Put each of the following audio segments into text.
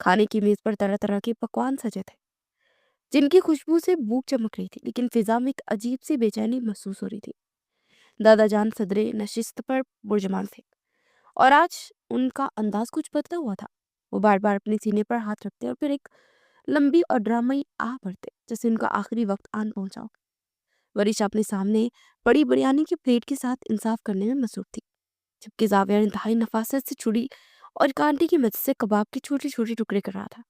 کھانے کی میز پر طرح طرح کے پکوان سجے تھے جن کی خوشبو سے بھوک چمک رہی تھی، لیکن فضا میں ایک عجیب سی بے چینی محسوس ہو رہی تھی۔ دادا جان صدر نشست پر برجمان تھے اور آج ان کا انداز کچھ بدلا ہوا تھا۔ وہ بار بار اپنے سینے پر ہاتھ رکھتے اور پھر ایک لمبی اور ڈرامائی آہ بھرتے جیسے ان کا آخری وقت آن پہنچا ہو۔ ورشا اپنے سامنے پڑی بریانی کی پلیٹ کے ساتھ انصاف کرنے میں مصروف تھی، جبکہ زاویہ انتہائی نفاست سے چھری اور کانٹے کی مدد سے کباب کے چھوٹے چھوٹے ٹکڑے کر رہا تھا۔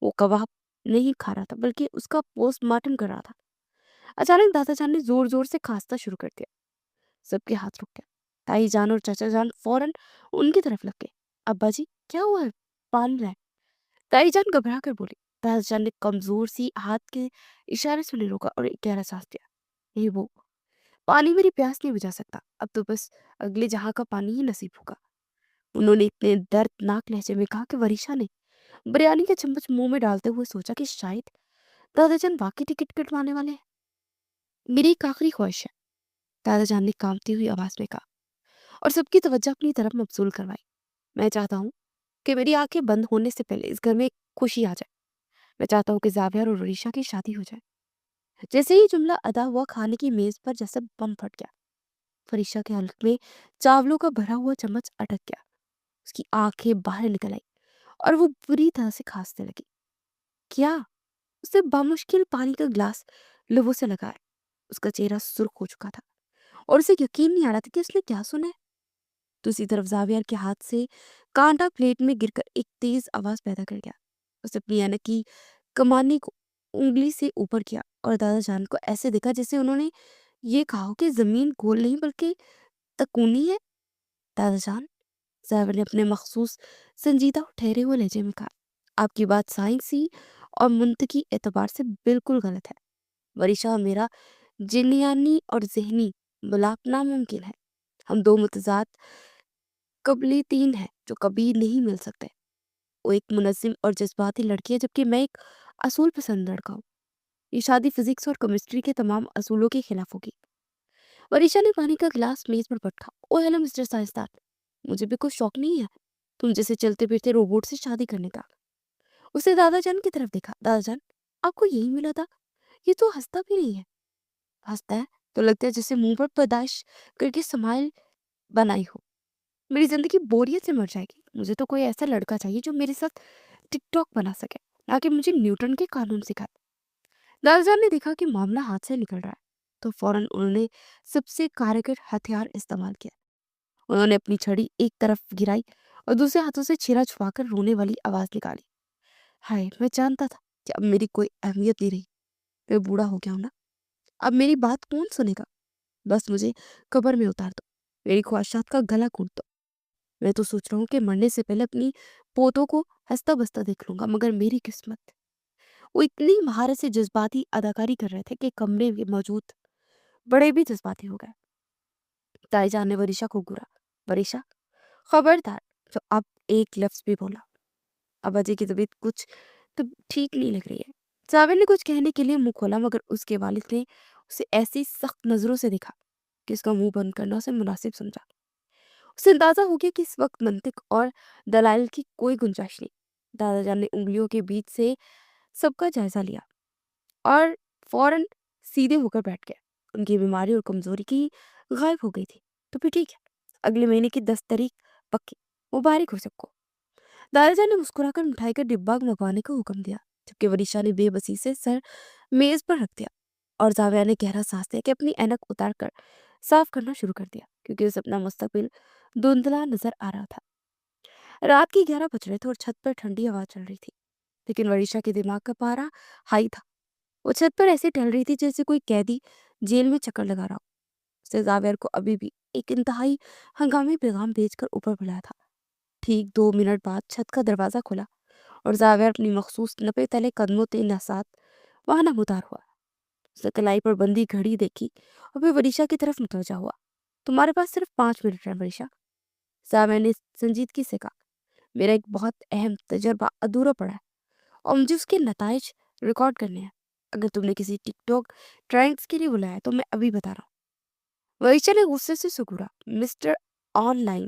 وہ کباب نہیں کھا رہا تھا بلکہ اس کا پوسٹ مارٹم کر رہا تھا۔ اچانک دادا جان نے زور زور سے کھانسنا شروع کر دیا۔ سب کے ہاتھ رک گئے۔ تائی جان اور چچا جان فوراً ان کی طرف لگ گئے۔ ابا جی کیا ہوا ہے؟ پانی لائے۔ تائی جان گھبرا کر بولی۔ دادا جان نے کمزور سی ہاتھ کے اشارے سے انہیں روکا اور ایک گہرا سانس لیا۔ یہ وہ پانی میری پیاس نہیں بجھا سکتا، اب تو بس اگلے جہاں کا پانی ہی نصیب ہوگا۔ انہوں نے اتنے دردناک لہجے میں کہا کہ ورشا نے بریانی کا چمچ منہ میں ڈالتے ہوئے سوچا کہ شاید دادا جان واقعی ٹکٹ کٹوانے والے ہیں۔ میری ایک آخری خواہش ہے، دادا جان نے کانپتی ہوئی آواز میں کہا اور سب کی توجہ اپنی طرف مبذول کروائی۔ میں چاہتا ہوں کہ میری آنکھیں بند ہونے سے پہلے اس گھر میں خوشی آ جائے۔ میں چاہتا ہوں کہ زاویہ اور ورشا کی شادی ہو جائے۔ جیسے ہی جملہ ادا ہوا، کھانے کی میز پر جیسے بم پھٹ گیا۔ ورشا کے حلق میں چاولوں کا بھرا ہوا چمچ اٹک گیا۔ اس کی آنکھیں باہر نکل آئی اور وہ بری طرح سے کھانسنے لگی۔ کیا؟ اس نے بامشکل پانی کا گلاس لبوں سے لگایا۔ اس کا چہرہ سرخ ہو چکا تھا اور اسے یقین نہیں آ رہا تھا کہ اس نے کیا سنا ہے۔ دوسری طرف زاویہ کے ہاتھ سے کانٹا پلیٹ میں گر کر ایک تیز آواز پیدا کر گیا۔ اس نے اپنی اینک کی کمانی کو انگلی سے اوپر کیا اور دادا جان کو ایسے دیکھا جیسے انہوں نے یہ کہا ہو کہ زمین گول نہیں بلکہ تکونی ہے۔ دادا جان، زاویہ نے اپنے مخصوص سنجیدہ اور ٹھہرے ہوئے لہجے میں کہا، آپ کی بات سائنسی اور منطقی اعتبار سے بالکل غلط ہے۔ ورشا اور میرا جنیانی اور ذہنی ملاپ ناممکن ہے۔ ہم دو متضاد قبلیتین ہیں جو کبھی نہیں مل سکتے۔ وہ ایک منظم اور جذباتی لڑکی ہے جبکہ میں ایک اصول پسند لڑکا ہوں۔ یہ شادی فزکس اور کیمسٹری کے تمام اصولوں کے خلاف ہوگی۔ ورشا نے پانی کا گلاس میز پر پٹکا۔ او ہیلو مسٹر سائنسدان، مجھے بھی کوئی شوق نہیں ہے تم جیسے چلتے پھرتے روبوٹ سے شادی کرنے کا۔ اسے دادا جان کی طرف دیکھا۔ دادا جان، آپ کو یہی ملا تھا؟ یہ تو ہنستا بھی نہیں ہے۔ ہنستا ہے تو لگتا ہے جیسے منہ پر پیدائش کر کے سمائل بنائی ہو۔ میری زندگی بوریت سے مر جائے گی۔ مجھے تو کوئی ایسا لڑکا چاہیے جو میرے ساتھ ٹک ٹاک بنا سکے، نہ کہ مجھے نیوٹن کے قانون سکھائے۔ دادا جان نے دیکھا کہ معاملہ ہاتھ سے نکل رہا ہے تو فوراً انہوں نے سب سے کارگر ہتھیار استعمال کیا۔ انہوں نے اپنی چھڑی ایک طرف گرائی اور دوسرے ہاتھوں سے چھیرا چھپا کر رونے والی آواز نکالی۔ ہائے، میں جانتا تھا کہ اب میری کوئی اہمیت نہیں رہی۔ میں بوڑھا ہو گیا ہوں نا، اب میری بات کون سنے گا؟ بس مجھے قبر میں اتار دو، میری خواہشات کا گلا گھونٹ دو۔ میں تو سوچ رہا ہوں کہ مرنے سے پہلے اپنی پوتوں کو ہنستا بستا دیکھ لوں گا، مگر میری قسمت۔ وہ اتنی مہارت سے جذباتی اداکاری کر رہے تھے کہ کمرے میں موجود بڑے بھی جذباتی ہو گئے۔ تائی جان نے ورشا کو گورا۔ ورشا، خبردار جو اب ایک لفظ بھی بولا۔ ابا جی کی طبیعت کچھ تو ٹھیک نہیں لگ رہی ہے۔ زاویہ نے کچھ کہنے کے لیے منہ کھولا مگر اس کے والد نے اسے ایسی سخت نظروں سے دیکھا کہ اس کا منہ بند کرنا اسے مناسب سمجھا۔ اسے اندازہ ہو گیا کہ اس وقت منطق اور دلائل کی کوئی گنجائش نہیں۔ دادا جان نے انگلیوں کے بیچ سے سب کا جائزہ لیا اور فوراً سیدھے ہو کر بیٹھ گئے۔ ان کی بیماری اور کمزوری کی غائب ہو گئی تھی۔ تو پھر ٹھیک ہے، اگلے مہینے کی 10 تاریخ پکی، مبارک ہو سب کو۔ دادا جان نے مسکرا کر مٹھائی کا ڈبہ منگوانے کا حکم دیا، جبکہ ورشا نے بے بسی سے سر میز پر رکھ دیا اور زاویہ نے گہرا سانس لیا کہ اپنی اینک اتار کر صاف کرنا شروع کر دیا کیونکہ اسے اپنا مستقبل دھندلا نظر آ رہا تھا۔ رات کی 11 بج رہے تھے اور چھت پر ٹھنڈی ہوا چل رہی تھی، لیکن ورشا کے دماغ کا پارا ہائی تھا۔ وہ چھت پر ایسے ٹہل رہی تھی جیسے کوئی قیدی جیل میں چکر لگا رہا ہو۔ اسے زاویہ کو ابھی بھی ایک انتہائی ہنگامی پیغام بھیج کر اوپر بلایا تھا۔ ٹھیک 2 منٹ بعد چھت کا دروازہ کھلا اور زاویہ اپنی مخصوص نپے تلے قدموں نسات وہاں نمودار ہوا۔ اس نے کلائی پر بندی گھڑی دیکھی اور پھر ورشا کی طرف متوجہ ہوا۔ تمہارے پاس صرف 5 منٹ ہے ورشا، زاویہ نے سنجیدگی سے کہا۔ میرا ایک بہت اہم تجربہ ادھورا پڑا ہے اور مجھے اس کے نتائج ریکارڈ کرنے ہیں۔ اگر تم نے کسی ٹک ٹاک ٹرینڈز کے لیے بلایا تو میں ابھی بتا رہا ہوں۔ ورشا نے غصے سے سگڑا۔ مسٹر آن لائن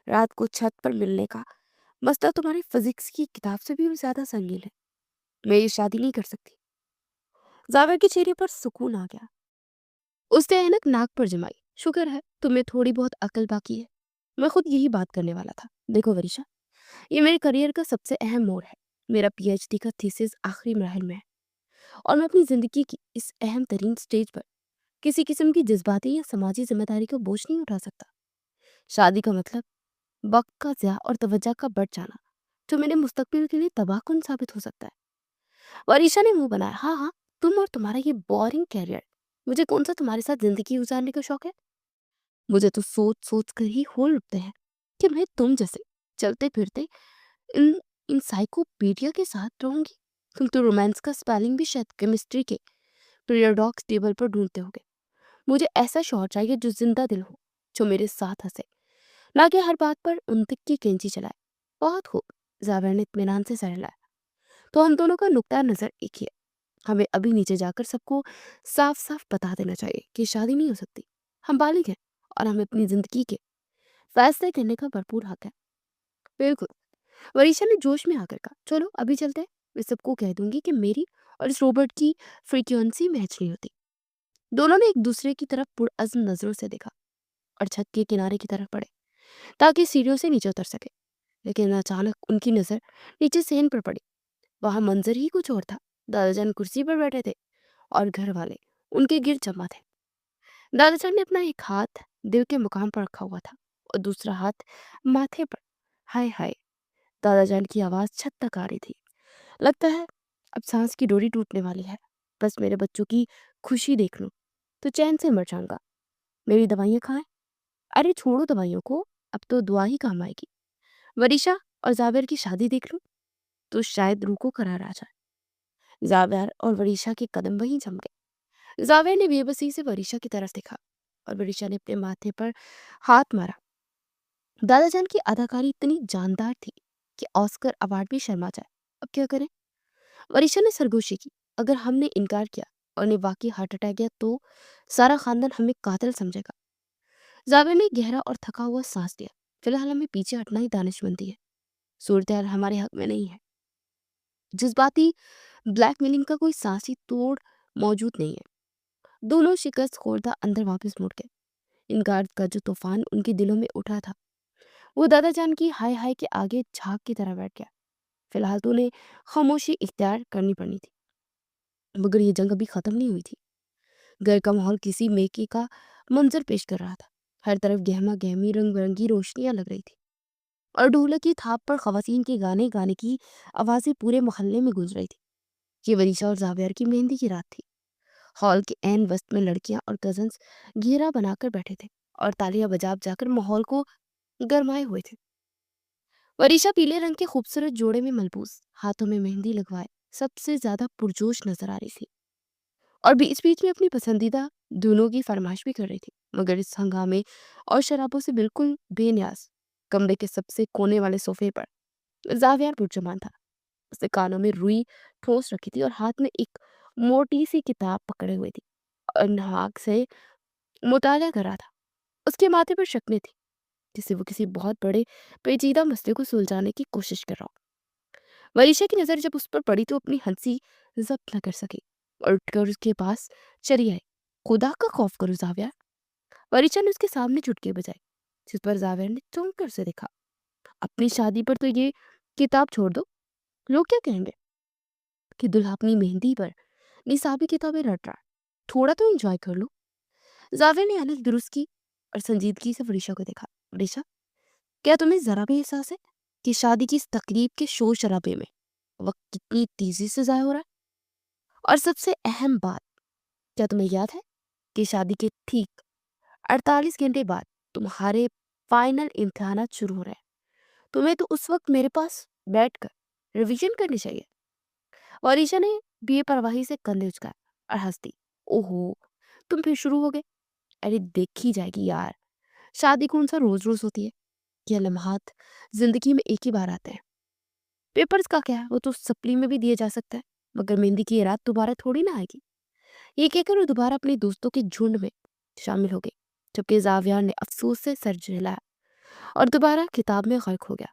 رات کو چھت پر ملنے کا مسئلہ تمہاری فزکس کی کتاب سے بھی زیادہ سنگین ہے، میں یہ شادی نہیں کر سکتی۔ زاویہ کے چہرے پر سکون آ گیا، اس نے اینک ناک پر جمائی۔ شکر ہے تمہیں تھوڑی بہت عقل باقی ہے، میں خود یہی بات کرنے والا تھا۔ دیکھو وریشا، یہ میرے کریئر کا سب سے اہم موڑ ہے، میرا پی ایچ ڈی کا تھیسس آخری مراحل میں ہے، اور میں اپنی زندگی کی اس اہم ترین سٹیج پر کسی قسم کی جذباتی یا سماجی ذمہ داری کا بوجھ نہیں اٹھا سکتا۔ شادی کا مطلب وقت کا ضیاع اور توجہ کا بڑھ جانا، جو میرے مستقبل کے لیے تباہ کن ثابت ہو سکتا ہے۔ وریشا نے منہ بنایا، ہاں ہاں، تم اور تمہارا یہ بورنگ کیریئر، مجھے کون سا تمہارے ساتھ زندگی گزارنے کا شوق ہے؟ مجھے تو سوچ سوچ کر ہی ہول اٹھتے ہیں کہ میں تم جیسے چلتے پھرتے ان انسائکلوپیڈیا کے ساتھ رہوں گی۔ تم تو رومانس کا سپیلنگ بھی شاید کیمسٹری کے پیریوڈکس ٹیبل پر ڈھونڈتے ہوگے۔ مجھے ایسا شوہر چاہیے جو زندہ دل ہو، جو میرے ساتھ ہنسے، نہ کہ ہر بات پر انتق کی کینچی چلائے۔ بہت خوب، زاویہ نے اطمینان سے سر ہلایا۔ تو ہم دونوں کا نقطہ نظر ایک ہی ہے، ہمیں ابھی نیچے جا کر سب کو صاف صاف بتا دینا چاہیے کہ شادی نہیں ہو سکتی۔ ہم بالغ ہیں اور ہمیں اپنی زندگی کے فیصلے کرنے کا بھرپور حق ہے۔ بالکل، وریشا نے جوش میں آ کر کہا، چلو ابھی چلتے ہیں، میں سب کو کہہ دوں گی کہ میری اور اس روبرٹ کی فریکوینسی میچ نہیں ہوتی۔ دونوں نے ایک دوسرے کی طرف پرعزم نظروں سے دیکھا اور چھت کے کنارے کی طرف بڑھے تاکہ سیڑھیوں سے نیچے اتر سکے، لیکن اچانک ان کی نظر نیچے سین پر پڑی۔ وہاں منظر ہی کچھ اور تھا۔ دادا جان کرسی پر بیٹھے تھے اور گھر والے ان کے گرد جمع تھے۔ دادا جان نے اپنا ایک ہاتھ دل کے مقام پر رکھا ہوا تھا اور دوسرا ہاتھ ماتھے پر۔ ہائے ہائے، دادا جان کی آواز چھت تک آ رہی تھی۔ لگتا ہے اب سانس کی ڈوری ٹوٹنے والی ہے، بس میرے بچوں کی خوشی دیکھ لوں تو چین سے مر جاؤں گا۔ میری دوائیاں کھائیں؟ ارے چھوڑو دوائیوں کو، اب تو دعا ہی کام آئے گی۔ وریشا اور زاویر کی شادی دیکھ لوں تو شاید روح کو قرار آ جائے۔ زاویر اور وریشا کے قدم وہیں جم گئے۔ زاویر نے بے بسی سے وریشا کی طرف دیکھا اور وریشا نے اپنے ماتھے پر ہاتھ مارا۔ دادا جان کی اداکاری اتنی جاندار تھی کہ آسکر ایوارڈ بھی شرما جائے۔ اب کیا کریں؟ وریشا نے سرگوشی کی، اگر ہم نے انکار کیا اور انہیں واقعی ہارٹ اٹیک گیا تو سارا خاندان ہمیں قاتل سمجھے گا۔ زاویر نے گہرا اور تھکا ہوا سانس لیا۔ فی الحال ہمیں پیچھے ہٹنا ہی دانش مندی ہے، صورتحال ہمارے حق میں نہیں ہے۔ جذباتی بلیک میلنگ کا کوئی سانسی توڑ موجود نہیں ہے۔ دونوں شکست خوردہ اندر واپس مڑ گئے۔ انکار کا جو طوفان ان کے دلوں میں اٹھا تھا وہ دادا جان کی ہائے ہائے کے آگے جھاگ کی طرح بیٹھ گیا۔ فی الحال تو انہیں خاموشی اختیار کرنی پڑنی تھی، مگر یہ جنگ ابھی ختم نہیں ہوئی تھی۔ گھر کا ماحول کسی میکے کا منظر پیش کر رہا تھا۔ ہر طرف گہما گہمی رنگ برنگی روشنیاں لگ رہی تھی اور ڈھولک کی تھاپ پر خواتین کے گانے گانے کی آوازیں پورے محلے میں گونج رہی تھی۔ یہ وریشا اور زاویر کی مہندی کی رات تھی۔ ہال کے عین وسط میں لڑکیاں اور کزنز گھیرا بنا کر بیٹھے تھے اور تالیاں بجا بجا کر ماحول کو گرمائے ہوئے تھے۔ وریشا پیلے رنگ کے خوبصورت جوڑے میں ملبوس، ہاتھوں میں مہندی لگوائے سب سے زیادہ پرجوش نظر آ رہی تھی اور بیچ بیچ میں اپنی پسندیدہ دھنوں کی فرمائش بھی کر رہی تھی، مگر اس ہنگامے اور شرابوں سے بالکل بے نیاز کمرے کے سب سے کونے والے صوفے پر زاویہ پرجمان تھا۔ اس نے کانوں میں روئی ٹھوس رکھی تھی اور ہاتھ میں ایک موٹی سی کتاب پکڑے ہوئے تھی اور نہاک سے مطالعہ کر رہا تھا۔ اس کے ماتھے پر شکنیں تھی جسے وہ کسی بہت بڑے پیچیدہ مسئلے کو سلجھانے کی کوشش کر رہا ہو۔ وریشا کی نظر جب اس پر پڑی تو اپنی ہنسی ضبط نہ کر سکی اور اٹھ کر اس کے پاس چلی آئی۔ خدا کا خوف کرو زاویہ۔ وریشا نے اس کے سامنے چٹکی بجائی، جس پر زاویر نے چونک کر اسے دیکھا۔ اپنی شادی پر تو یہ کتاب چھوڑ دو، لوگ کیا کہیں گے کہ دلہا اپنی مہندی پر نصابی کتابیں رٹ رہا ہے، تھوڑا تو انجوائے کر لو۔ زاویر نے حالت درست کی اور سنجیدگی سے وریشا کو دیکھا۔ وریشا، کیا تمہیں ذرا بھی احساس ہے کہ شادی کی اس تقریب کے شور شرابے میں وقت کتنی تیزی سے ضائع ہو رہا ہے؟ اور سب سے اہم بات، کیا تمہیں یاد ہے کہ شادی کے ٹھیک 48 گھنٹے بعد تمہارے فائنل امتحانات شروع ہو رہے ہیں؟ تمہیں تو اس وقت میرے پاس بیٹھ کر ریویژن کرنی چاہیے۔ وریشا نے بے پرواہی سے کندھے اچکائے اور ہنس دی۔ اوہو، تم پھر شروع ہو گئے؟ ارے دیکھی جائے گی یار، شادی کون سا روز روز ہوتی ہے؟ یہ لمحات زندگی میں ایک ہی بار آتے ہیں۔ پیپرز کا کیا ہے، وہ تو سپلی میں بھی دیا جا سکتا ہے، مگر مہندی کی یہ رات دوبارہ تھوڑی نہ آئے گی۔ یہ کہہ کر وہ دوبارہ اپنے دوستوں کے جھنڈ میں شامل ہو گئی، جبکہ زاویہ نے افسوس سے سر جھلایا اور دوبارہ کتاب میں غرق ہو گیا۔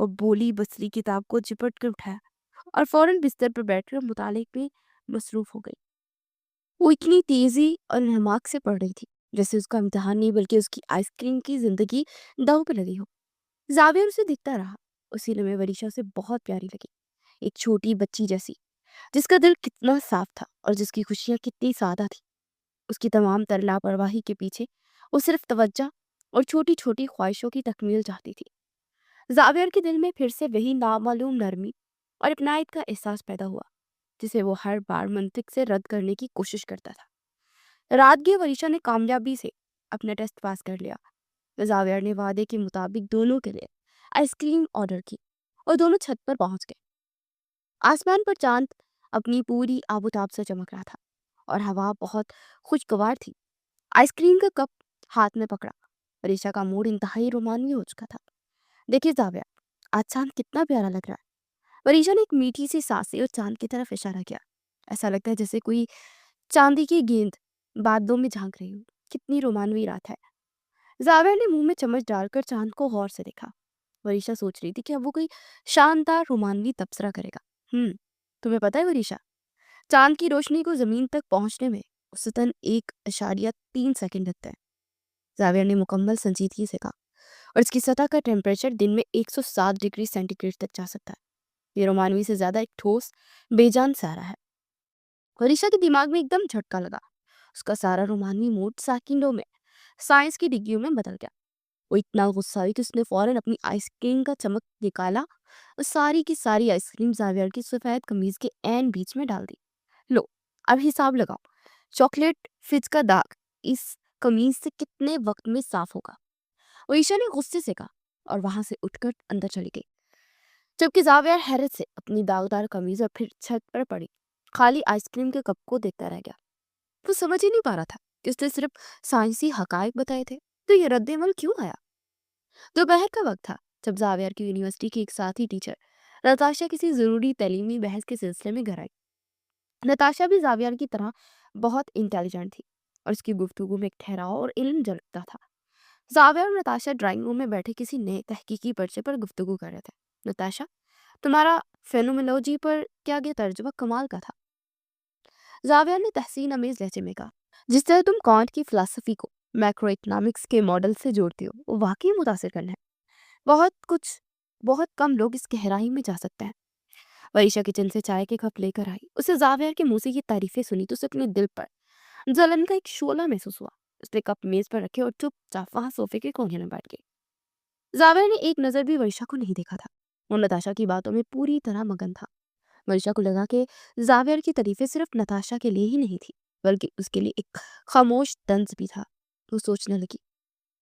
اور بولی بصری کتاب کو چپٹ کر اٹھایا اور فوراً بستر پر بیٹھ کر مطالعے میں مصروف ہو گئی۔ وہ اتنی تیزی اور انہماک سے پڑھ رہی تھی جیسے اس کا امتحان نہیں بلکہ اس کی آئس کریم کی زندگی داؤ پہ لگی ہو۔ زاویہ اسے دکھتا رہا، اسی لمحے وریشا اسے بہت پیاری لگی، ایک چھوٹی بچی جیسی جس کا دل کتنا صاف تھا اور جس کی خوشیاں کتنی سادہ تھی۔ اس کی تمام تر لاپرواہی کے پیچھے وہ صرف توجہ اور چھوٹی چھوٹی خواہشوں کی تکمیل چاہتی تھی۔ زاویہ کے دل میں پھر سے وہی نامعلوم نرمی اور اپنائیت کا احساس پیدا ہوا جسے وہ ہر بار منطق سے رد کرنے کی کوشش کرتا تھا۔ رات گئے وریشا نے کامیابی سے اپنا ٹیسٹ پاس کر لیا۔ زاویہ نے وعدے کے مطابق دونوں کے لیے آئس کریم آرڈر کی اور دونوں چھت پر پہنچ گئے۔ آسمان پر چاند اپنی پوری آب و تاب سے چمک رہا تھا اور ہوا بہت خوشگوار تھی۔ آئس کریم کا کپ ہاتھ میں پکڑا، وریشا کا موڈ انتہائی رومانوی ہو چکا تھا۔ دیکھیے زاویہ، آج چاند کتنا پیارا لگ رہا ہے۔ وریشا نے ایک میٹھی سی سانس لی اور چاند کی طرف اشارہ کیا۔ ایسا لگتا ہے جیسے کوئی چاندی کی گیند بادلوں میں جھانک رہی ہو۔ کتنی رومانوی رات ہے۔ زاویہ نے منہ میں چمچ ڈال کر چاند کو غور سے دیکھا۔ وریشا سوچ رہی تھی کہ اب وہ کوئی شاندار رومانوی تبصرہ کرے گا۔ تمہیں پتہ ہے وریشا، چاند کی روشنی کو زمین تک پہنچنے میں اوسطاً 1.3 سیکنڈ لگتا ہے۔ زاویہ نے مکمل سنجیدگی سے کہا، اور اس کی سطح کا ٹیمپریچر دن میں 107 ڈگری سینٹی گریڈ تک جا سکتا ہے۔ یہ رومانوی سے زیادہ ایک ٹھوس بے جان سارا ہے۔ وریشا کے دماغ میں ایک دم جھٹکا لگا۔ اس کا سارا رومانوی موڈ سیکنڈوں میں سائنس کی ڈگریوں میں بدل گیا۔ وہ اتنا غصہ ہوئی کہ اس نے فوراً اپنی آئس کریم کا چمچ نکالا اور ساری کی ساری آئس کریم زاویہ کی سفید قمیض کے عین بیچ میں ڈال دی۔ لو، اب حساب لگاؤ، چاکلیٹ فج کا داغ اس قمیض سے کتنے وقت میں صاف ہوگا؟ وریشا نے غصے سے کہا اور وہاں سے اٹھ کر اندر چلی گئی، جبکہ زاویہ حیرت سے اپنی داغدار قمیض اور پھر چھت پر پڑی خالی آئس کریم کے کپ کو دیکھتا رہ گیا۔ وہ سمجھ ہی نہیں پا رہا تھا کہ اس نے صرف سائنسی حقائق بتائے تھے تو یہ رد عمل کیوں آیا۔ دوپہر کا وقت تھا جب زاویہ کی یونیورسٹی کی ایک ساتھی ٹیچر نتاشا کسی ضروری تعلیمی بحث کے سلسلے میں گھر آئی۔ نتاشا بھی زاویہ کی طرح بہت انٹیلیجنٹ تھی اور اس کی گفتگو میں ایک ٹھہراؤ اور علم جھلکتا تھا۔ زاویہ اور نتاشا ڈرائنگ روم میں بیٹھے کسی نئے تحقیقی پرچے پر گفتگو کر رہے تھے۔ نتاشا، تمہارا فینومینولوجی پر کیا یہ ترجمہ کمال کا تھا، زاویہ نے تحسین امیز لہجے میں کہا۔ جس طرح تم کانٹ کی فلسفی کو میکرو اکنامکس کے ماڈل سے جوڑتی ہو وہ واقعی متاثر کرنا ہے۔ بہت کم لوگ اس گہرائی میں جا سکتے ہیں۔ وریشا کچن سے چائے کے کپ لے کر آئی۔ اسے زاویہ کے منہ سے یہ تعریفیں سنی تو اسے اپنے دل پر جلن کا ایک شعلہ محسوس ہوا۔ اس نے کپ میز پر رکھے اور چپ چاپ وہاں صوفے کے کونے میں بیٹھ گئی۔ زاویہ نے ایک نظر بھی وریشا کو نہیں دیکھا تھا۔ وہ نتاشا کی باتوں میں پوری طرح مگن تھا۔ وریشا کو لگا کہ زاویہ کی تعریفیں صرف نتاشا کے لیے ہی نہیں تھی بلکہ اس کے لیے ایک خاموش طنز بھی تھا۔ وہ سوچنے لگی،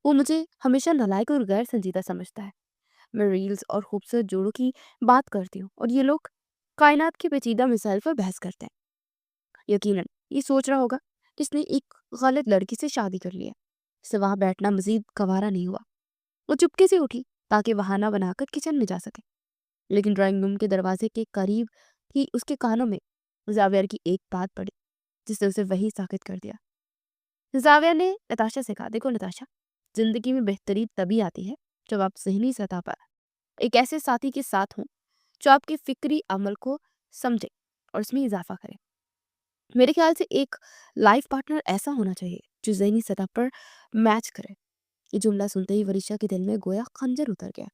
وہ مجھے ہمیشہ نالائق اور غیر سنجیدہ سمجھتا ہے۔ میں ریلز اور خوبصورت جوڑوں کی بات کرتی ہوں اور یہ لوگ کائنات کے پیچیدہ مسائل پر بحث کرتے ہیں۔ یقیناً یہ سوچ رہا ہوگا کہ اس نے ایک غلط لڑکی سے شادی کر لی ہے۔ اسے وہاں بیٹھنا مزید گوارا نہیں ہوا۔ وہ چپکے سے اٹھی تاکہ بہانہ بنا کر کچن میں جا سکے، لیکن ڈرائنگ روم کے دروازے کے قریب ہی اس کے کانوں میں زاویہ کی ایک بات پڑی جس نے اسے وہی ساکت کر دیا۔ زاویہ نے نتاشا سے کہا، دیکھو نتاشا، زندگی میں بہتری تبھی آتی ہے جب آپ ذہنی سطح پر ایک ایسے ساتھی کے ساتھ ہوں جو آپ کے فکری عمل کو سمجھے اور اس میں اضافہ کرے۔ میرے خیال سے ایک لائف پارٹنر ایسا ہونا چاہیے جو ذہنی سطح پر میچ کرے۔ یہ جملہ سنتے ہی وریشا کے دل میں گویا خنجر اتر گیا۔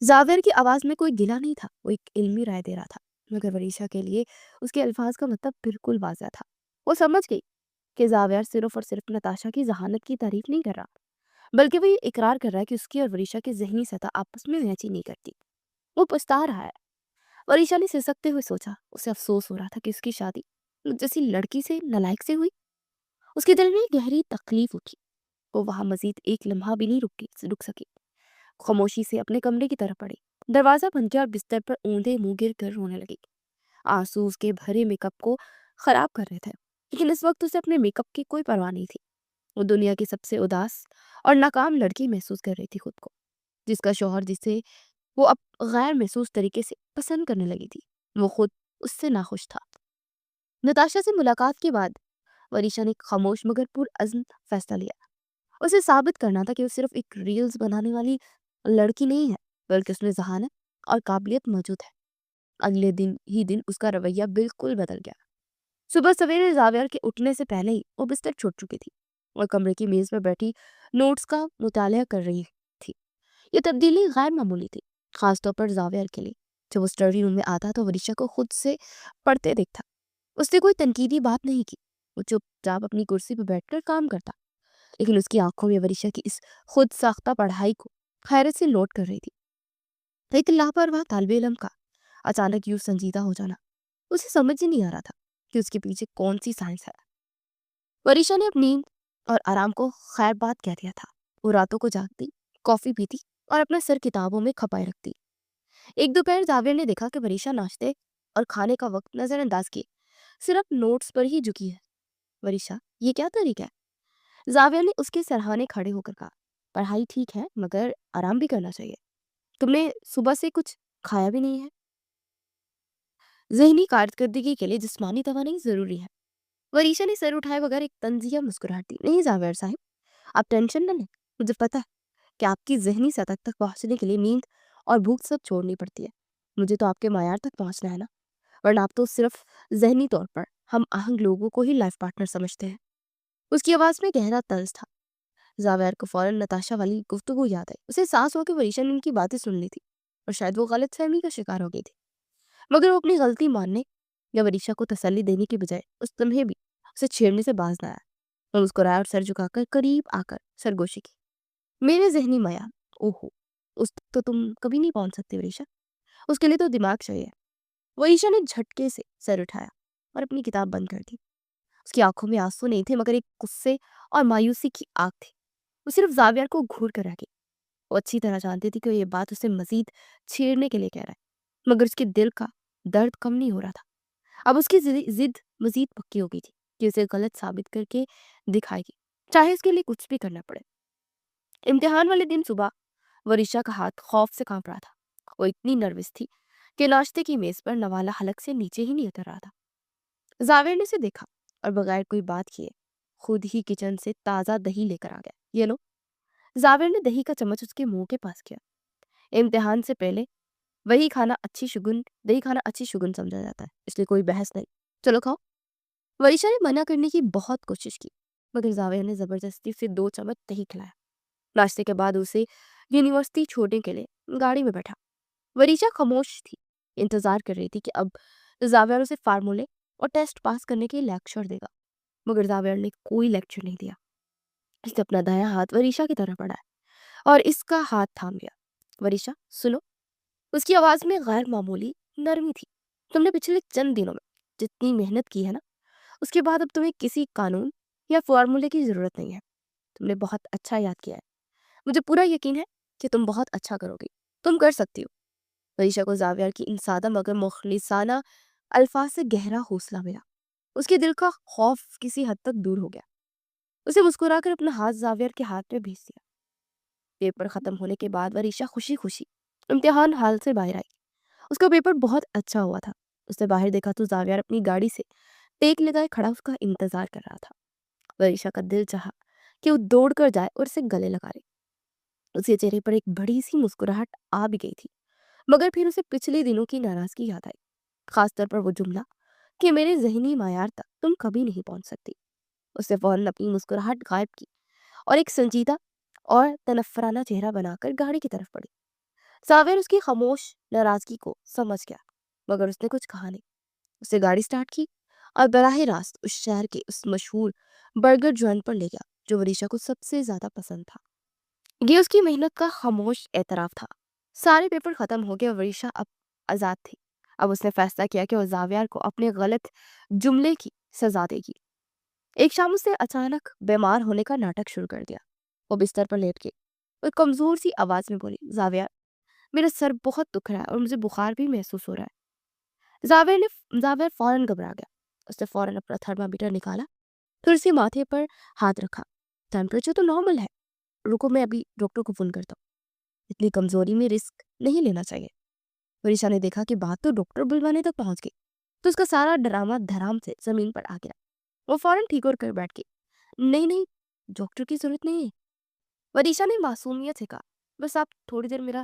زاویہ کی آواز میں کوئی گلہ نہیں تھا، وہ ایک علمی رائے دے رہا تھا، مگر وریشا کے لیے اس کے الفاظ کا مطلب بالکل واضح تھا۔ وہ سمجھ گئی کہ زاویہ صرف اور صرف نتاشا کی ذہانت کی تعریف نہیں کر رہا بلکہ وہ یہ اقرار کر رہا ہے کہ اس کی اور وریشا کی ذہنی سطح آپس میں میچ ہی نہیں کرتی۔ وہ پچھتا رہا ہے۔ وریشا نے سسکتے ہوئے سوچا، اسے افسوس ہو رہا تھا کہ اس کی شادی جیسی لڑکی سے نالائق سے ہوئی۔ اس کے دل میں گہری تکلیف اٹھی۔ وہ وہاں مزید ایک لمحہ بھی نہیں رک سکی۔ خاموشی سے اپنے کمرے کی طرف پڑی، دروازہ بند کیا اور بستر پر اوندے منہ گر کر رونے لگی۔ آنسو اس کے بھرے میک اپ کو خراب کر رہے تھے، لیکن اس وقت اسے اپنے میک اپ کی کوئی پرواہ نہیں تھی۔ وہ دنیا کی سب سے اداس اور ناکام لڑکی محسوس کر رہی تھی خود کو، جس کا شوہر جسے وہ اب غیر محسوس طریقے سے پسند کرنے لگی تھی وہ خود اس سے ناخوش تھا۔ نتاشا سے ملاقات کے بعد وریشا نے ایک خاموش مگر پرعزم فیصلہ لیا۔ اسے ثابت کرنا تھا کہ وہ صرف ایک ریلز بنانے والی لڑکی نہیں ہے بلکہ اس میں ذہانت اور قابلیت موجود ہے۔ اگلے دن اس کا رویہ بالکل بدل گیا۔ صبح سویرے زاویہ کے اٹھنے سے پہلے ہی وہ بستر چھوڑ چکی تھی اور کمرے کی میز پر بیٹھی نوٹس کا مطالعہ کر رہی تھی۔ یہ تبدیلی غیر معمولی تھی، خاص طور پر زاویہ کے لیے۔ جب وہ اسٹڈی روم میں آتا تو ورشا کو خود سے پڑھتے دیکھتا۔ اس نے کوئی تنقیدی بات نہیں کی، وہ چپ چاپ اپنی کرسی پہ بیٹھ کر کام کرتا، لیکن اس کی آنکھوں میں ورشا کی اس خود ساختہ پڑھائی کو حیرت سے نوٹ کر رہی تھی۔ ایک لاپرواہ طالب علم کا اچانک یوں سنجیدہ ہو جانا، اسے سمجھ ہی نہیں آ رہا تھا کہ اس کے پیچھے کون سی سائنس ہے۔ ورشا نے اپنی نیند اور آرام کو خیر بات کہہ دیا تھا۔ وہ راتوں کو جاگتی، کافی پیتی اور اپنا سر کتابوں میں کھپائے رکھتی۔ ایک دوپہر زاویہ نے دیکھا کہ ورشا ناشتے اور کھانے کا وقت نظر انداز کیے صرف نوٹس پر ہی جھکی ہے۔ ورشا، یہ کیا طریقہ ہے؟ زاویہ نے اس کے سرہانے کھڑے ہو کر کہا، پڑھائی ٹھیک ہے مگر آرام بھی کرنا چاہیے۔ تم نے صبح سے کچھ کھایا بھی نہیں ہے۔ ذہنی کارکردگی کے لیے جسمانی توانائی ضروری ہے۔ ورشا نے سر اٹھائے بغیر ایک طنزیہ مسکراہٹ دی۔ نہیں زاویہ صاحب، آپ ٹینشن نہ لیں، مجھے پتا ہے کہ آپ کی ذہنی سطح تک پہنچنے کے لیے نیند اور بھوک سب چھوڑنی پڑتی ہے۔ مجھے تو آپ کے معیار تک پہنچنا ہے نا، ورنہ آپ تو صرف ذہنی طور پر ہم آہنگ لوگوں کو ہی لائف پارٹنر سمجھتے ہیں۔ اس کی آواز میں گہرا طنز تھا۔ زاویہ کو فوراً نتاشا والی گفتگو یاد آئی۔ اسے احساس ہو کہ ورشا نے ان کی باتیں سن لی تھی اور شاید وہ غلط فہمی کا شکار ہو گئی تھی، مگر وہ اپنی غلطی ماننے یا ورشا کو تسلی دینے کی بجائے اس لمحے بھی اسے چھیڑنے سے باز نہ آیا۔ اور مسکرایا اور سر جھکا کر قریب آ کر سرگوشی کی۔ میرے ذہنی معیار، اوہو، اس تک تو تم کبھی نہیں پہنچ سکتی ورشا، اس کے لیے تو دماغ چاہیے۔ ورشا نے جھٹکے سے سر اٹھایا اور اپنی کتاب بند کر دی۔ اس کی آنکھوں میں آنسو نہیں تھے مگر ایک غصے اور مایوسی کی آگ تھی۔ وہ صرف زاویہ کو گھور کر رہ گئی۔ وہ اچھی طرح جانتی تھی کہ یہ بات اسے مزید چھیڑنے کے لیے کہہ رہا ہے، مگر اس کے دل کا درد کم نہیں ہو رہا تھا۔ اب اس کی ضد مزید پکی ہو گئی تھی کہ اسے غلط ثابت کر کے دکھائے گی، چاہے اس کے لیے کچھ بھی کرنا پڑے۔ امتحان والے دن صبح ورشا کا ہاتھ خوف سے کانپ رہا تھا۔ وہ اتنی نروس تھی کہ ناشتے کی میز پر نوالا حلق سے نیچے ہی نہیں اتر رہا تھا۔ زاویہ نے اسے دیکھا اور بغیر کوئی بات کیے خود ہی کچن سے تازہ دہی لے کر آ گیا۔ یہ لو۔ زاویہ نے دہی کا چمچ اس کے منہ کے پاس کیا۔ امتحان سے پہلے دہی کھانا اچھی شگن سمجھا جاتا ہے، اس لیے کوئی بحث نہیں، چلو کھاؤ۔ ورشا نے منع کرنے کی بہت کوشش کی مگر زاویہ نے زبردستی سے 2 چمچ دہی کھلایا۔ ناشتے کے بعد اسے یونیورسٹی چھوڑنے کے لیے گاڑی میں بیٹھا۔ ورشا خاموش تھی، انتظار کر رہی تھی کہ اب زاویہ اسے فارمولے اور ٹیسٹ پاس کرنے کے لیکچر دے گا، مگر زاویہ نے کوئی لیکچر نہیں دیا۔ اس نے اپنا دایاں ہاتھ ورشا کی طرف بڑھایا اور اس کا ہاتھ تھام لیا۔ ورشا، سنو۔ اس کی آواز میں غیر معمولی نرمی تھی۔ تم نے پچھلے چند دنوں میں جتنی محنت کی ہے نا، اس کے بعد اب تمہیں کسی قانون یا فارمولے کی ضرورت نہیں ہے۔ تم نے بہت اچھا یاد کیا ہے۔ مجھے پورا یقین ہے کہ تم بہت اچھا کرو گی، تم کر سکتی ہو۔ ورشا کو زاویہ کی ان سادہ مگر مخلصانہ الفاظ سے گہرا حوصلہ ملا۔ اس کے دل کا خوف کسی حد تک دور ہو گیا۔ اسے مسکرا کر اپنا ہاتھ زاویہ کے ہاتھ میں بھیج دیا۔ پیپر ختم ہونے کے بعد ورشا خوشی خوشی امتحان ہال سے باہر آئی۔ اس کا پیپر بہت اچھا ہوا تھا۔ اس نے باہر دیکھا تو زاویہ اپنی گاڑی سے ٹیک لگائے کھڑا اس کا انتظار کر رہا تھا۔ ورشا کا دل چاہا کہ وہ دوڑ کر جائے اور اسے گلے لگا لے۔ اس کے چہرے پر ایک بڑی سی مسکراہٹ آ بھی گئی تھی، مگر پھر اسے پچھلے دنوں کی ناراضگی یاد آئی، خاص طور پر وہ جملہ کہ میرے ذہنی معیار تک تم کبھی نہیں پہنچ سکتی۔ اس نے فوراً اپنی مسکراہٹ غائب کی اور ایک سنجیدہ اور تنفرانہ چہرہ بنا کر گاڑی کی طرف بڑھی۔ زاویہ اس کی خاموش ناراضگی کو سمجھ گیا مگر اس نے کچھ کہا نہیں۔ اس نے گاڑی سٹارٹ کی اور براہ راست اس شہر کے اس مشہور برگر جوائنٹ پر لے گیا جو ورشا کو سب سے زیادہ پسند تھا۔ یہ اس کی محنت کا خاموش اعتراف تھا۔ سارے پیپر ختم ہو گئے اور ورشا اب آزاد تھی۔ اب اس نے فیصلہ کیا کہ وہ زاویہ کو اپنے غلط جملے کی سزا دے گی۔ ایک شام اس نے اچانک بیمار ہونے کا ناٹک شروع کر دیا۔ وہ بستر پر لیٹ گئی اور کمزور سی آواز میں بولی، زاویہ، میرا سر بہت دکھ رہا ہے اور مجھے بخار بھی محسوس ہو رہا ہے۔ زاویہ فوراً گھبرا گیا۔ اس نے فوراً اپنا تھرمامیٹر نکالا، پھر اسے ماتھے پر ہاتھ رکھا۔ ٹیمپریچر تو نارمل ہے، رکو میں ابھی ڈاکٹر کو فون کرتا ہوں، اتنی کمزوری میں رسک نہیں لینا چاہیے۔ ورشا نے دیکھا کہ بات تو ڈاکٹر بلوانے تک پہنچ گئی تو اس کا سارا ڈرامہ دھرام سے زمین پر آ گیا۔ وہ فوراً ٹھیک ہو کر بیٹھ گئی۔ نہیں، ڈاکٹر کی ضرورت نہیں ہے۔ ورشا نے معصومیت سے کہا، بس آپ تھوڑی دیر میرا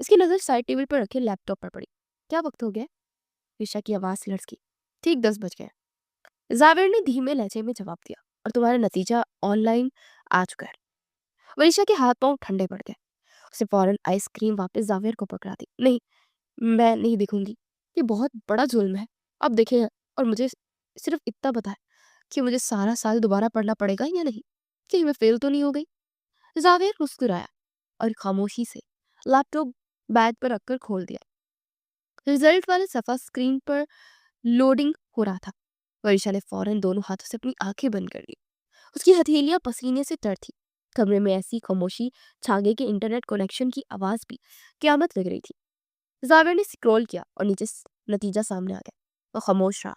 اس کی نظر سائڈ ٹیبل پر رکھے لیپ ٹاپ پر پڑی. کیا وقت ہو گیا؟ ورشا کی آواز لڑکی. ٹھیک 10 بج گئے. زاویر نے دھیمے لہجے میں جواب دیا. اور تمہارا نتیجہ آن لائن آ چکا ہے. ورشا کے ہاتھ پاؤں ٹھنڈے پڑ گئے. اسے فوراً آئس کریم واپس زاویر کو پکڑا دی. نہیں، میں نہیں دیکھوں گی. یہ بہت بڑا ظلم ہے. اب دیکھیں اور مجھے صرف اتنا بتائیں کہ مجھے سارا سال دوبارہ پڑھنا پڑے گا یا نہیں. کہیں میں فیل تو نہیں ہو گئی؟ زاویر مسکرایا اور خاموشی سے لیپ ٹاپ بیگ پر رکھ کر کھول دیا. رزلٹ والے صفحہ اسکرین پر لوڈنگ ہو رہا تھا. ورشا نے فوراً دونوں ہاتھوں سے اپنی آنکھیں بند کر لی. اس کی ہتھیلیاں پسینے سے تر تھی. کمرے میں ایسی خاموشی چھا گئی کہ انٹرنیٹ کنیکشن کی آواز بھی قیامت لگ رہی تھی. زاویر نے سکرول کیا اور نیچے نتیجہ سامنے آ گیا. وہ خاموش رہا.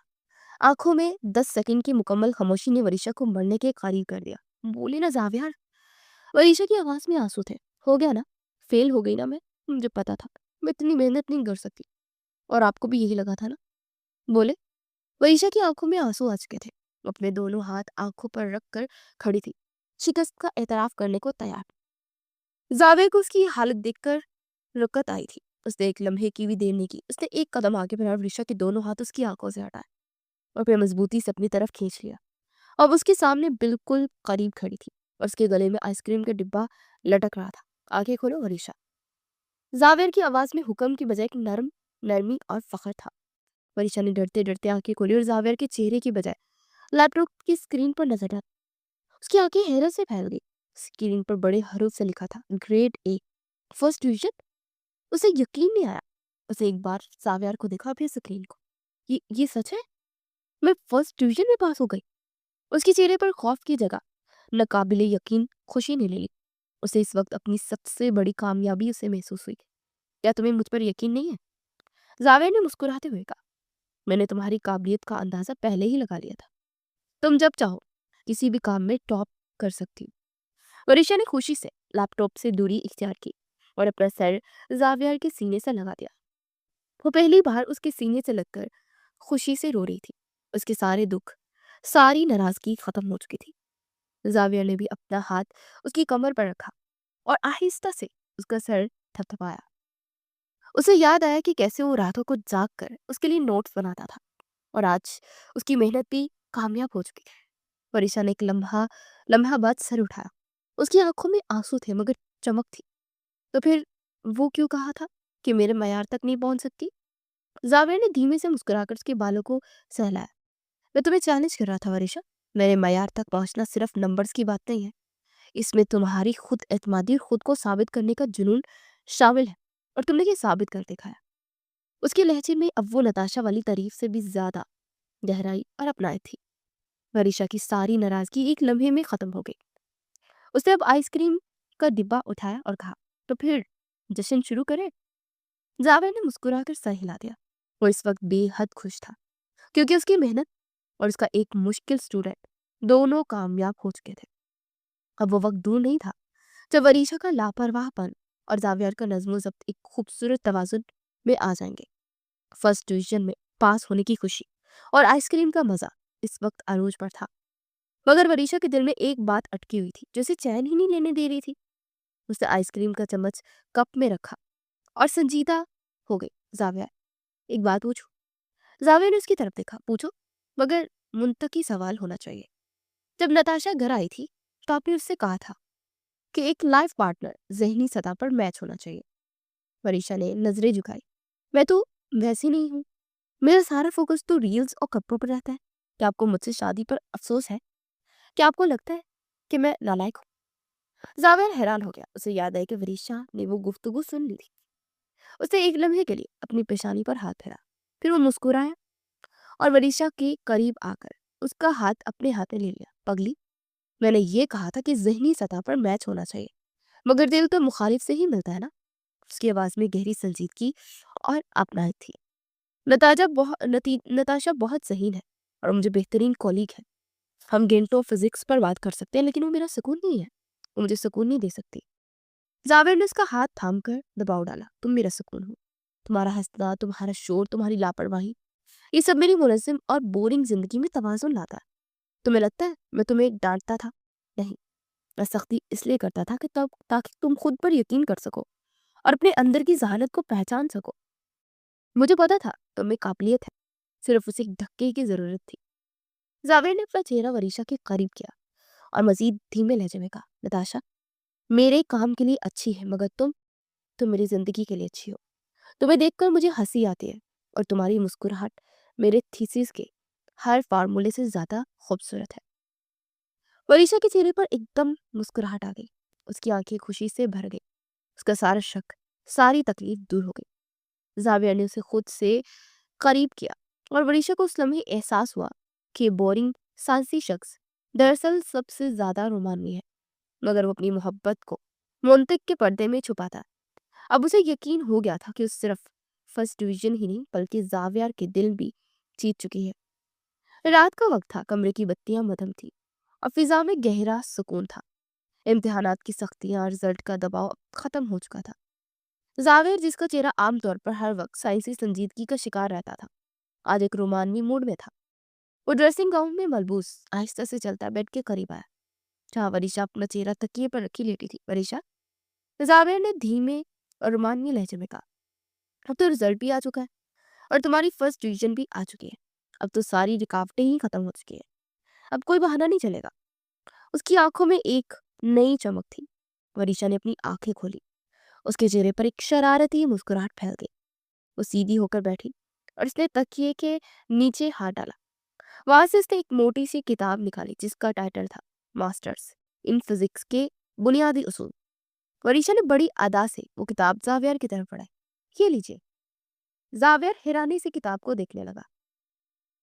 آنکھوں میں 10 سیکنڈ کی مکمل خاموشی نے ورشا کو مرنے کے قریب کر دیا. بولی نا زاویر. ورشا کی آواز میں آنسو تھے. ہو گیا نا؟ فیل ہو گئی نا میں؟ مجھے پتا تھا میں اتنی محنت نہیں کر سکتی. اور آپ کو بھی یہی لگا تھا نا؟ بولے. ورشا کی آنکھوں میں آنسو آ چکے تھے. اپنے دونوں ہاتھ آنکھوں پر رکھ کر کھڑی تھی، شکست کا اعتراف کرنے کو تیار. زاویر کو اس کی حالت دیکھ کر رکت آئی تھی. اس نے ایک لمحے کی بھی دیر نہیں کی. اس نے ایک قدم آگے بڑھا اور ورشا کے دونوں ہاتھ اس کی آنکھوں سے ہٹائے اور پھر مضبوطی سے اپنی طرف کھینچ لیا. اب اس کے سامنے بالکل قریب کھڑی تھی اور اس کے گلے میں آئس کریم کا ڈبہ لٹک رہا تھا. آنکھیں کھولو ورشا. زاویر کی آواز میں حکم کی بجائے ایک نرمی اور فخر تھا. ورشا نے ڈرتے ڈرتے آنکھیں کھولی اور زاویر کے چہرے کی بجائے لیپ ٹاپ کی اسکرین پر نظر ڈالی. اس کی آنکھیں حیرت سے پھیل گئی. اسکرین پر بڑے حروف سے لکھا تھا گریڈ اے فرسٹ ڈویژن. اسے یقین نہیں آیا. اسے ایک بار زاویر کو دیکھا پھر اسکرین کو. یہ سچ ہے؟ میں فرسٹ ڈویژن میں پاس ہو گئی. اس کے چہرے پر خوف کی جگہ ناقابل یقین خوشی نے لے لی. اسے اس وقت اپنی سب سے بڑی کامیابی اسے محسوس ہوئی. کیا تمہیں مجھ پر یقین نہیں ہے؟ زاویر نے مسکراتے ہوئے کہا. میں نے تمہاری قابلیت کا اندازہ پہلے ہی لگا لیا تھا. تم جب چاہو کسی بھی کام میں ٹاپ کر سکتی ہو. ورشا نے خوشی سے لیپ ٹاپ سے دوری اختیار کی اور اپنا سر زاویر کے سینے سے لگا دیا. وہ پہلی بار اس کے سینے سے لگ کر خوشی سے رو رہی تھی. اس کے سارے دکھ، ساری ناراضگی ختم ہو چکی تھی. زاویر نے بھی اپنا ہاتھ اس کی کمر پر رکھا اور آہستہ سے اس کا سر تھپتھپایا. اسے یاد آیا کہ کیسے وہ راتوں کو جاگ کر اس کے لیے نوٹس بناتا تھا اور آج اس کی محنت بھی کامیاب ہو چکی ہے. ورشا نے ایک لمحہ بعد سر اٹھایا. اس کی آنکھوں میں آنسو تھے مگر چمک تھی. تو پھر وہ کیوں کہا تھا کہ میرے معیار تک نہیں پہنچ سکتی؟ زاویر نے دھیمے سے مسکرا کر اس کے بالوں کو سہلایا. میں تمہیں چیلنج کر رہا تھا ورشا. میرے معیار تک پہنچنا صرف نمبرز کی بات نہیں ہے. اس میں تمہاری خود اعتمادی اور خود کو ثابت کرنے کا جنون شامل ہے اور تم نے یہ ثابت کر دکھایا. اس کے لہجے میں اب وہ نتاشا والی تعریف سے بھی زیادہ گہرائی اور اپنائیت تھی. ورشا کی ساری ناراضگی ایک لمحے میں ختم ہو گئی. اس نے اب آئس کریم کا ڈبہ اٹھایا اور کہا. تو پھر جشن شروع کرے؟ زاویر نے مسکرا کر سر ہلا دیا. وہ اس وقت بے حد خوش تھا کیونکہ اس کی محنت اور اس کا ایک مشکل اسٹوڈنٹ دونوں کامیاب ہو چکے تھے. اب وہ وقت دور نہیں تھا جب ورشا کا لاپرواہ پن اور زاویر کا نظم و ضبط ایک خوبصورت توازن میں آ جائیں گے. فرسٹ ڈویژن میں پاس ہونے کی خوشی اور آئس کریم کا مزہ اس وقت عروج پر تھا. مگر ورشا کے دل میں ایک بات اٹکی ہوئی تھی جو اسے چین ہی نہیں لینے دے رہی تھی. اس نے آئس کریم کا چمچ کپ میں رکھا اور سنجیدہ ہو گئی. زاویر، ایک بات پوچھو؟ زاویر نے اس کی طرف دیکھا. پوچھو، مگر منطقی سوال ہونا چاہیے. جب نتاشا گھر آئی تھی تو آپ نے اس سے کہا تھا کہ ایک لائف پارٹنر ذہنی سطح پر میچ ہونا چاہیے. ورشا نے نظریں جھکائی. میں تو ویسی نہیں ہوں. میرا سارا فوکس تو ریلز اور کپڑوں پر رہتا ہے. کیا آپ کو مجھ سے شادی پر افسوس ہے؟ کیا آپ کو لگتا ہے کہ میں نالائق ہوں؟ زاویر حیران ہو گیا. اسے یاد آیا کہ ورشا نے وہ گفتگو سن لی تھی. اس نے ایک لمحے کے لیے اپنی پیشانی پر ہاتھ پھیرا. پھر وہ مسکرایا اور ورشا کے قریب آ کر اس کا ہاتھ اپنے ہاتھ میں لے لیا. پگلی، میں نے یہ کہا تھا کہ ذہنی سطح پر میچ ہونا چاہیے مگر دل تو مخالف سے ہی ملتا ہے نا. اس کی آواز میں گہری سنجیدگی اور اپنائیت تھی. نتاشا بہت ذہین ہے اور مجھے بہترین کولیگ ہے. ہم گھنٹوں فزکس پر بات کر سکتے ہیں لیکن وہ میرا سکون نہیں ہے. وہ مجھے سکون نہیں دے سکتی. زاویر نے اس کا ہاتھ تھام کر دباؤ ڈالا. تم میرا سکون ہو. تمہارا ہنسنا، تمہارا شور، تمہاری لاپرواہی، یہ سب میری منظم اور بورنگ زندگی میں توازن لاتا ہے. تمہیں لگتا ہے میں تمہیں ڈانٹتا تھا؟ نہیں، میں سختی اس لیے کرتا تھا کہ تاکہ تم خود پر یقین کر سکو اور اپنے اندر کی ذہانت کو پہچان سکو۔ مجھے پتا تھا تم میں قابلیت ہے، صرف اسے ایک دھکے کی ضرورت تھی۔ زاویہ نے اپنا چہرہ وریشا کے قریب کیا اور مزید دھیمے لہجے میں کہا، نتاشا، میرے کام کے لیے اچھی ہے، مگر تم میری زندگی کے لیے اچھی ہو۔ تمہیں دیکھ کر مجھے ہنسی آتی ہے اور تمہاری مسکراہٹ میرے تھیسس کے ہر فارمولے سے زیادہ خوبصورت ہے۔ وریشا کے چہرے پر ایک دم مسکراہٹ آ گئی، اس کی آنکھیں خوشی سے بھر گئی، اس کا سارا شک، ساری تکلیف دور ہو گئی۔ زاویہ نے اسے خود سے قریب کیا اور وریشا کو اس لمحے احساس ہوا کہ بورنگ سائنسی شخص دراصل سب سے زیادہ رومانوی ہے، مگر وہ اپنی محبت کو منطق کے پردے میں چھپاتا ہے۔ اب اسے یقین ہو گیا تھا کہ اس صرف فرسٹ ڈویژن ہی نہیں بلکہ زاویہ کے دل بھی جیت چکی ہے۔ رات کا وقت تھا، کمرے کی بتیاں مدھم تھی اور فضا میں گہرا سکون تھا۔ امتحانات کی سختیاں اور رزلٹ کا دباؤ ختم ہو چکا تھا۔ زاویہ، جس کا چہرہ عام طور پر ہر وقت سائنسی سنجیدگی کا شکار رہتا تھا، آج ایک رومانوی موڈ میں تھا۔ وہ ڈریسنگ گاؤن میں ملبوس آہستہ سے چلتا بیڈ کے قریب آیا جہاں وریشا اپنا چہرہ تکیے پر رکھی لیٹی تھی۔ وریشا، زاویہ نے دھیمے اور رومانوی لہجے میں کہا، اب تو رزلٹ بھی آ چکا ہے اور تمہاری فرسٹ ڈویژن بھی آ چکی ہے۔ اب تو ساری رکاوٹیں ہی ختم ہو چکی ہیں، اب کوئی بہانہ نہیں چلے گا۔ اس کی آنکھوں میں ایک نئی چمک تھی۔ وریشا نے اپنی آنکھیں کھولی، اس کے چہرے پر ایک شرارتی مسکراہٹ پھیل گئی۔ وہ سیدھی ہو کر بیٹھی اور اس نے تکیے کے نیچے ہاتھ ڈالا۔ وہاں سے اس نے ایک موٹی سی کتاب نکالی جس کا ٹائٹل تھا ماسٹرز ان فزکس کے بنیادی اصول۔ وریشا نے بڑی ادا سے وہ کتاب زاویہ کی طرف بڑھائی۔ یہ لیجیے۔ زاویہ حیرانی سے کتاب کو دیکھنے لگا،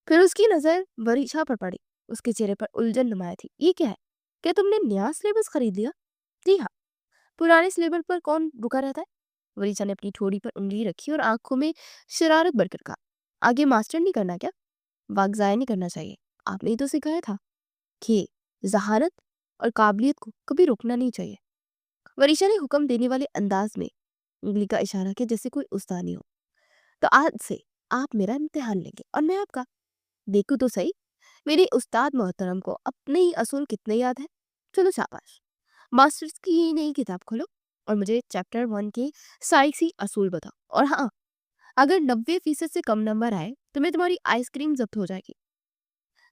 پھر اس کی نظر وریشا پر پڑی۔ اس کے چہرے پر الجھن نمایاں تھی۔ یہ کیا ہے؟ کیا تم نے نیا سلیبس خرید لیا؟ جی ہاں، پرانے سلیبس پر کون رکا رہتا ہے؟ وریشا نے اپنی ٹھوڑی پر انگلی رکھی اور آنکھوں میں شرارت بھر کر کہا، آگے ماسٹر نہیں کرنا کیا؟ وقت ضائع نہیں کرنا چاہیے۔ آپ نے ہی تو سکھایا تھا کہ ذہانت اور قابلیت کو کبھی روکنا نہیں چاہیے۔ وریشا نے حکم دینے والے انداز میں انگلی کا اشارہ کیا جیسے کوئی استانی ہو۔ تو آج سے آپ میرا امتحان لیں گے اور میں آپ کا۔ دیکھو تو صحیح، میرے استاد محترم کو اپنے ہی اصول کتنے یاد ہیں۔ چلو شاباش، ماسٹرز کی یہ نئی کتاب کھولو اور مجھے چیپٹر 1 کے سائنسی اصول بتاؤ، اور ہاں، اگر 90% سے کم نمبر آئے تو میں تمہاری آئس کریم ضبط ہو جائے گی۔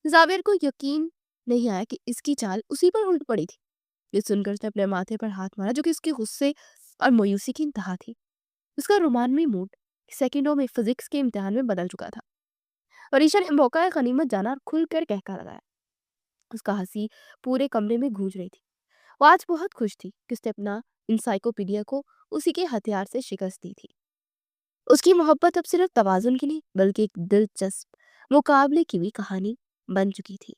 زاویہ کو یقین نہیں آیا کہ اس کی چال اسی پر الٹ پڑی تھی۔ یہ سن کر اس نے اپنے ماتھے پر ہاتھ مارا جو کہ اس کے غصے اور مایوسی کی انتہا تھی۔ اس کا رومانوی موڈ سیکنڈوں میں فزکس کے امتحان میں بدل چکا تھا۔ وریشا نے موقع غنیمت جانا اور کھل کر کہکا لگایا۔ اس کا ہنسی پورے کمرے میں گونج رہی تھی۔ وہ آج بہت خوش تھی کہ اس نے اپنا انسائکلوپیڈیا کو اسی کے ہتھیار سے شکست دی تھی۔ اس کی محبت اب صرف توازن کی نہیں بلکہ ایک دلچسپ مقابلے کی بھی کہانی بن چکی تھی۔